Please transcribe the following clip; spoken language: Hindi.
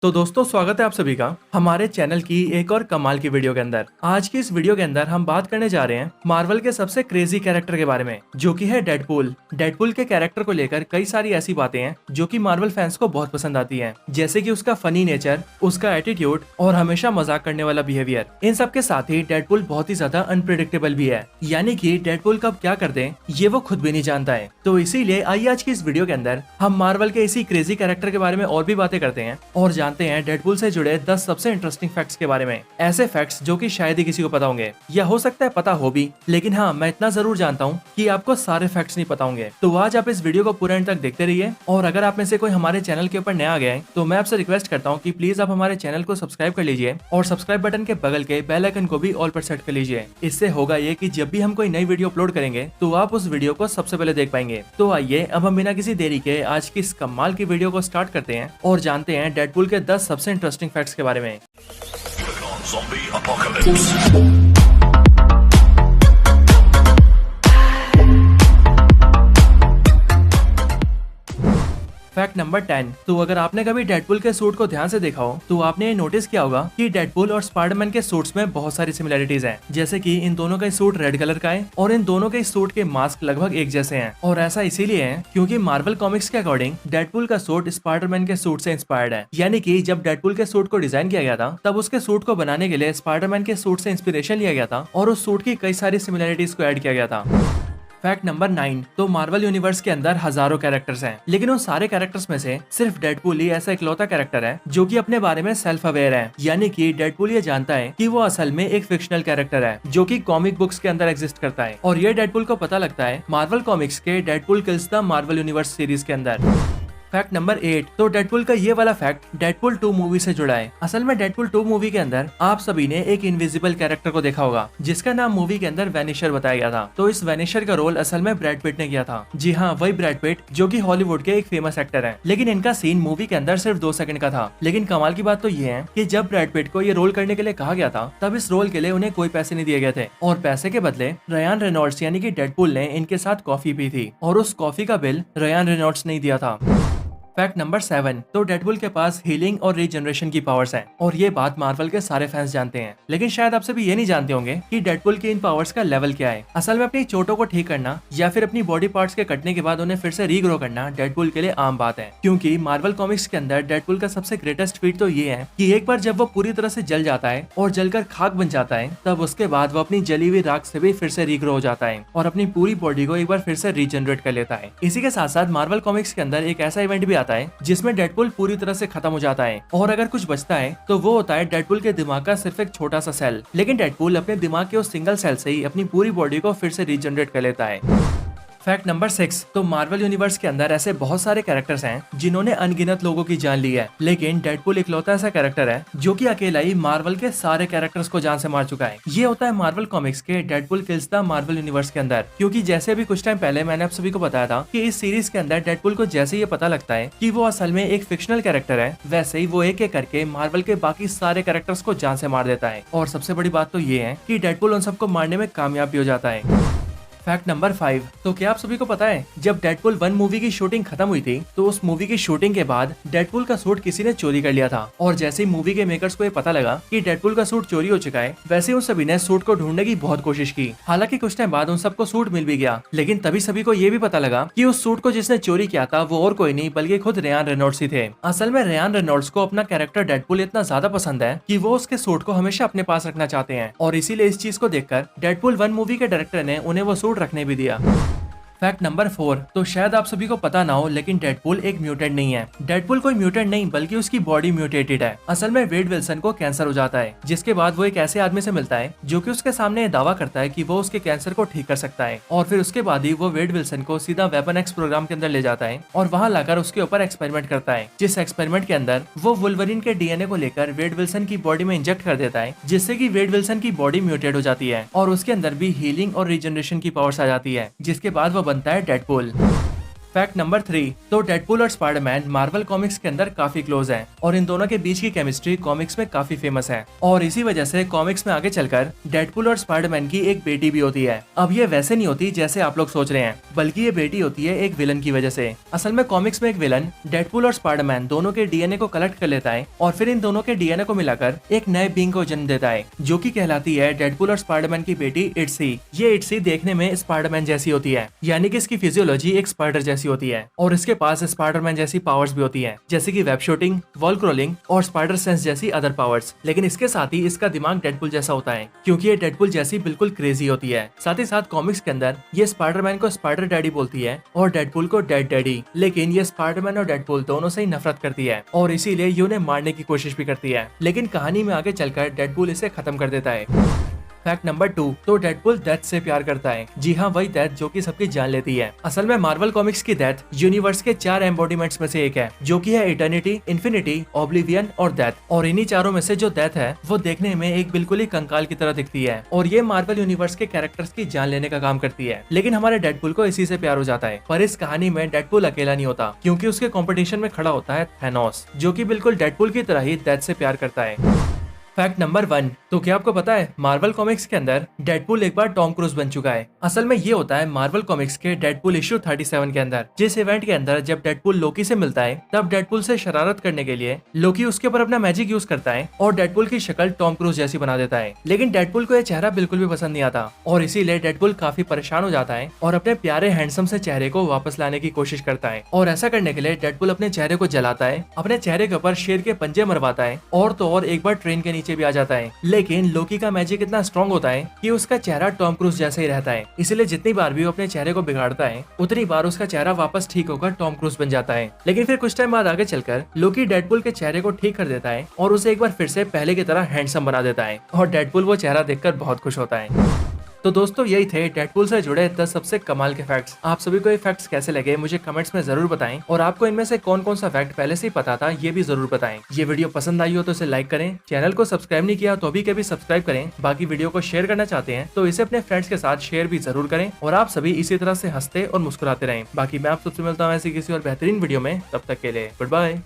तो दोस्तों स्वागत है आप सभी का हमारे चैनल की एक और कमाल की वीडियो के अंदर। आज की इस वीडियो के अंदर हम बात करने जा रहे हैं मार्वल के सबसे क्रेजी कैरेक्टर के बारे में, जो कि है डेडपूल। डेडपूल के कैरेक्टर को लेकर कई सारी ऐसी बातें हैं जो कि मार्वल फैंस को बहुत पसंद आती हैं, जैसे कि उसका फनी नेचर, उसका एटीट्यूड और हमेशा मजाक करने वाला बिहेवियर। इन सब के साथ ही डेडपूल बहुत ही ज्यादा अनप्रिडिक्टेबल भी है, यानी कि डेडपूल कब क्या कर दे ये वो खुद भी नहीं जानता है। तो इसीलिए आइए आज की इस वीडियो के अंदर हम मार्वल के इसी क्रेजी कैरेक्टर के बारे में और भी बातें करते हैं और जानते हैं डेडपूल से जुड़े 10 सबसे इंटरेस्टिंग फैक्ट्स के बारे में। ऐसे फैक्ट्स जो कि शायद ही किसी को पता होंगे, या हो सकता है पता हो भी, लेकिन हाँ मैं इतना जरूर जानता हूँ कि आपको सारे फैक्ट्स नहीं पता होंगे। तो आज आप इस वीडियो को पूरा एंड तक देखते रहिए। और अगर आप में से कोई हमारे चैनल के ऊपर नया आ गया है तो मैं आपसे रिक्वेस्ट करता हूँ कि प्लीज आप हमारे चैनल को सब्सक्राइब कर लीजिए और सब्सक्राइब बटन के बगल के बेल आइकन को भी ऑल पर सेट कर लीजिए। इससे होगा ये कि जब भी हम कोई नई वीडियो अपलोड करेंगे तो आप उस वीडियो को सबसे पहले देख पाएंगे। तो आइए अब हम बिना किसी देरी के आज की इस कमाल की वीडियो को स्टार्ट करते हैं और जानते हैं डेडपूल के 10 सबसे इंटरेस्टिंग फैक्ट्स के बारे में। Zombie apocalypse. Fact number 10। तो अगर आपने कभी डेडपूल के सूट को ध्यान से देखा हो तो आपने ये नोटिस किया होगा कि डेडपूल और स्पाइडरमैन के सूट्स में बहुत सारी सिमिलरिटीज हैं, जैसे कि इन दोनों का सूट रेड कलर का है और इन दोनों के सूट के मास्क लगभग एक जैसे हैं। और ऐसा इसीलिए है क्योंकि मार्वल कॉमिक्स के अकॉर्डिंग डेडपूल का सूट स्पाइडरमैन के सूट से इंस्पायर्ड है, यानी कि जब डेडपूल के सूट को डिजाइन किया गया था तब उसके सूट को बनाने के लिए स्पाइडरमैन के सूट से इंस्पिरेशन लिया गया था और उस सूट की कई सारी सिमिलरिटीज को ऐड किया गया था। Fact number 9। तो मार्वल यूनिवर्स के अंदर हजारों कैरेक्टर्स हैं, लेकिन उन सारे कैरेक्टर्स में से सिर्फ डेडपूल ही ऐसा इकलौता कैरेक्टर है जो कि अपने बारे में सेल्फ अवेयर है, यानी कि डेडपूल ये जानता है कि वो असल में एक फिक्शनल कैरेक्टर है जो कि कॉमिक बुक्स के अंदर एग्जिस्ट करता है। और ये डेडपूल को पता लगता है मार्वल कॉमिक्स के Deadpool kills the Marvel universe series के अंदर। Fact number 8। तो डेडपूल का ये वाला फैक्ट डेडपूल 2 मूवी से जुड़ा है। असल में डेडपूल 2 मूवी के अंदर आप सभी ने एक इनविजिबल कैरेक्टर को देखा होगा जिसका नाम मूवी के अंदर वैनिशर बताया गया था। तो इस वैनिशर का रोल असल में ब्रैड पिट ने किया था। जी हाँ, वही ब्रैड पिट जो कि हॉलीवुड के एक फेमस एक्टर हैं, लेकिन इनका सीन मूवी के अंदर सिर्फ 2 सेकंड का था। लेकिन कमाल की बात तो ये है कि जब ब्रैड पिट को ये रोल करने के लिए कहा गया था तब इस रोल के लिए उन्हें कोई पैसे नहीं दिए गए थे और पैसे के बदले रयान रेनॉल्ड्स यानी कि डेडपूल ने इनके साथ कॉफी पी थी और उस कॉफी का बिल रयान रेनॉल्ड्स ने दिया था। Fact number 7। तो डेडपूल के पास हीलिंग और रीजनरेशन की पावर्स हैं और ये बात मार्वल के सारे फैंस जानते हैं, लेकिन शायद आप सभी ये नहीं जानते होंगे कि डेडपूल की इन पावर्स का लेवल क्या है। असल में अपनी चोटों को ठीक करना या फिर अपनी बॉडी पार्ट्स के कटने के बाद उन्हें फिर से रीग्रो करना डेडपूल के लिए आम बात है, क्योंकि मार्वल कॉमिक्स के अंदर डेडपूल का सबसे ग्रेटेस्ट फीट तो ये है कि एक बार जब वो पूरी तरह से जल जाता है और जलकर खाक बन जाता है तब उसके बाद वो अपनी जली हुई राख से भी फिर से रीग्रो हो जाता है और अपनी पूरी बॉडी को एक बार फिर से रीजनरेट कर लेता है। इसी के साथ साथ मार्वल कॉमिक्स के अंदर एक ऐसा इवेंट भी आता है जिसमें डेडपूल पूरी तरह से खत्म हो जाता है और अगर कुछ बचता है तो वो होता है डेडपूल के दिमाग का सिर्फ एक छोटा सा सेल। लेकिन डेडपूल अपने दिमाग के उस सिंगल सेल से ही अपनी पूरी बॉडी को फिर से रीजनरेट कर लेता है। Fact number 6। तो मार्वल यूनिवर्स के अंदर ऐसे बहुत सारे कैरेक्टर्स हैं जिन्होंने अनगिनत लोगों की जान ली है, लेकिन डेडपूल इकलौता ऐसा कैरेक्टर है जो कि अकेला ही मार्वल के सारे कैरेक्टर्स को जान से मार चुका है। ये होता है मार्वल कॉमिक्स के Deadpool kills the Marvel universe के अंदर, क्योंकि जैसे अभी कुछ टाइम पहले मैंने आप सभी को बताया था कि इस सीरीज के अंदर डेडपूल को जैसे ये पता लगता है कि वो असल में एक फिक्शनल कैरेक्टर है, वैसे ही वो एक एक करके मार्वल के बाकी सारे कैरेक्टर्स को जान से मार देता है। और सबसे बड़ी बात तो ये है कि डेडपूल उन सबको मारने में कामयाब भी हो जाता है। Fact number 5। तो क्या आप सभी को पता है जब डेडपूल 1 मूवी की शूटिंग खत्म हुई थी तो उस मूवी की शूटिंग के बाद डेडपूल का सूट किसी ने चोरी कर लिया था और जैसे ही मूवी के मेकर्स को ये पता लगा कि डेडपूल का सूट चोरी हो चुका है, वैसे उन सभी ने सूट को ढूंढने की बहुत कोशिश की। हालांकि कुछ टाइम बाद उन सबको सूट मिल भी गया, लेकिन तभी सभी को ये भी पता लगा कि उस सूट को जिसने चोरी किया था वो और कोई नहीं बल्कि खुद रयान रेनॉल्ड्स ही थे। असल में रयान रेनॉल्ड्स को अपना कैरेक्टर डेडपूल इतना ज्यादा पसंद है कि वो उसके सूट को हमेशा अपने पास रखना चाहते हैं और इसीलिए इस चीज को देखकर डेडपूल 1 मूवी के डायरेक्टर ने उन्हें वो सूट रखने भी दिया। Fact number 4। तो शायद आप सभी को पता ना हो, लेकिन डेडपूल एक म्यूटेंट नहीं है। डेडपूल कोई म्यूटेंट नहीं बल्कि उसकी बॉडी म्यूटेटेड है। असल में वेड विल्सन को कैंसर हो जाता है, जिसके बाद वो एक ऐसे आदमी से मिलता है जो कि उसके सामने दावा करता है कि वो उसके कैंसर को ठीक कर सकता है और फिर उसके बाद ही वो वेड विल्सन को सीधा वेपन एक्स प्रोग्राम के अंदर ले जाता है और वहाँ लाकर उसके ऊपर एक्सपेरिमेंट करता है, जिस एक्सपेरिमेंट के अंदर वो वुल्वरीन के डीएनए को लेकर वेड विल्सन की बॉडी में इंजेक्ट कर देता है, जिससे कि वेड विल्सन की बॉडी म्यूटेट हो जाती है और उसके अंदर भी हीलिंग और रीजनरेशन की पावर्स आ जाती है, जिसके बाद वो बनता है डेडपूल। फैक्ट नंबर 3, तो डेडपुल और स्पाइडरमैन मार्वल कॉमिक्स के अंदर काफी क्लोज हैं और इन दोनों के बीच की केमिस्ट्री कॉमिक्स में काफी फेमस है और इसी वजह से कॉमिक्स में आगे चलकर डेडपुल और स्पाइडरमैन की एक बेटी भी होती है। अब ये वैसे नहीं होती जैसे आप लोग सोच रहे हैं, बल्कि ये बेटी होती है एक विलन की वजह से। असल में कॉमिक्स में एक विलन डेडपुल और स्पाइडरमैन दोनों के डीएनए को कलेक्ट कर लेता है और फिर इन दोनों के डीएनए को मिलाकर एक नए बीइंग को जन्म देता है, जो कि कहलाती है डेडपुल और स्पाइडरमैन की बेटी इट्सी। ये इट्सी देखने में स्पाइडरमैन जैसी होती है, यानी कि इसकी फिजियोलॉजी एक स्पाइडर जैसी होती है और इसके पास स्पाइडरमैन जैसी पावर्स भी होती हैं, जैसे कि वेब शूटिंग, वॉल क्रॉलिंग और स्पाइडर सेंस जैसी अदर पावर्स। लेकिन इसके साथ ही इसका दिमाग डेडपुल जैसा होता है, क्योंकि ये डेडपुल जैसी बिल्कुल क्रेजी होती है। साथ ही साथ कॉमिक्स के अंदर ये स्पाइडरमैन को स्पाइडर डैडी बोलती है और डेडपुल को डेड डैडी। लेकिन ये स्पाइडरमैन और डेडपुल दोनों से ही नफरत करती है और इसीलिए ये उन्हें मारने की कोशिश भी करती है, लेकिन कहानी में आगे चलकर डेडपुल इसे खत्म कर देता है। फैक्ट नंबर 2, तो डेडपुल डेथ से प्यार करता है। जी हाँ, वही डेथ जो कि सबकी जान लेती है। असल में मार्वल कॉमिक्स की डेथ यूनिवर्स के 4 एम्बॉडीमेंट्स में से एक है, जो कि है इटर्निटी, इन्फिनिटी, ऑब्लिवियन और डेथ। और इन्हीं चारों में से जो डेथ है वो देखने में एक बिल्कुल ही कंकाल की तरह दिखती है और ये मार्वल यूनिवर्स के कैरेक्टर्स की जान लेने का काम करती है। लेकिन हमारे डेडपुल को इसी से प्यार हो जाता है। पर इस कहानी में डेडपुल अकेला नहीं होता, क्योंकि उसके कॉम्पिटिशन में खड़ा होता है थैनोस, जो कि बिल्कुल डेडपुल की तरह ही डेथ से प्यार करता है। फैक्ट नंबर 1, तो क्या आपको पता है मार्वल कॉमिक्स के अंदर डेडपुल एक बार टॉम क्रूज बन चुका है। असल में ये होता है मार्वल कॉमिक्स के डेडपुल इश्यू 37 के अंदर, जिस इवेंट के अंदर जब डेडपुल लोकी से मिलता है तब डेडपुल से शरारत करने के लिए लोकी उसके ऊपर अपना मैजिक यूज करता है और डेडपुल की शक्ल टॉम क्रूज जैसी बना देता है। लेकिन डेडपुल को यह चेहरा बिल्कुल भी पसंद नहीं आता और इसीलिए डेडपुल काफी परेशान हो जाता है और अपने प्यारे हैंडसम से चेहरे को वापस लाने की कोशिश करता है। और ऐसा करने के लिए डेडपुल अपने चेहरे को जलाता है, अपने चेहरे के ऊपर शेर के पंजे मरवाता है और तो और एक बार ट्रेन के नीचे भी आ जाता है। लेकिन लोकी का मैजिक इतना स्ट्रॉन्ग होता है कि उसका चेहरा टॉम क्रूज जैसा ही रहता है, इसलिए जितनी बार भी वो अपने चेहरे को बिगाड़ता है उतनी बार उसका चेहरा वापस ठीक होकर टॉम क्रूज बन जाता है। लेकिन फिर कुछ टाइम बाद आगे चलकर लोकी डेडपुल के चेहरे को ठीक कर देता है और उसे एक बार फिर से पहले की तरह हैंडसम बना देता है और डेडपुल वो चेहरा देखकर बहुत खुश होता है। तो दोस्तों यही थे डेडपुल से जुड़े 10 सबसे कमाल के फैक्ट्स। आप सभी को ये फैक्ट्स कैसे लगे मुझे कमेंट्स में जरूर बताएं और आपको इनमें से कौन कौन सा फैक्ट पहले से ही पता था ये भी जरूर बताएं। ये वीडियो पसंद आई हो तो इसे लाइक करें, चैनल को सब्सक्राइब नहीं किया तो अभी कभी सब्सक्राइब करें। बाकी वीडियो को शेयर करना चाहते हैं तो इसे अपने फ्रेंड्स के साथ शेयर भी जरूर करें और आप सभी इसी तरह से हंसते और मुस्कुराते रहें। बाकी मैं आप सबसे मिलता हूँ ऐसी किसी और बेहतरीन वीडियो में, तब तक के लिए गुड बाय।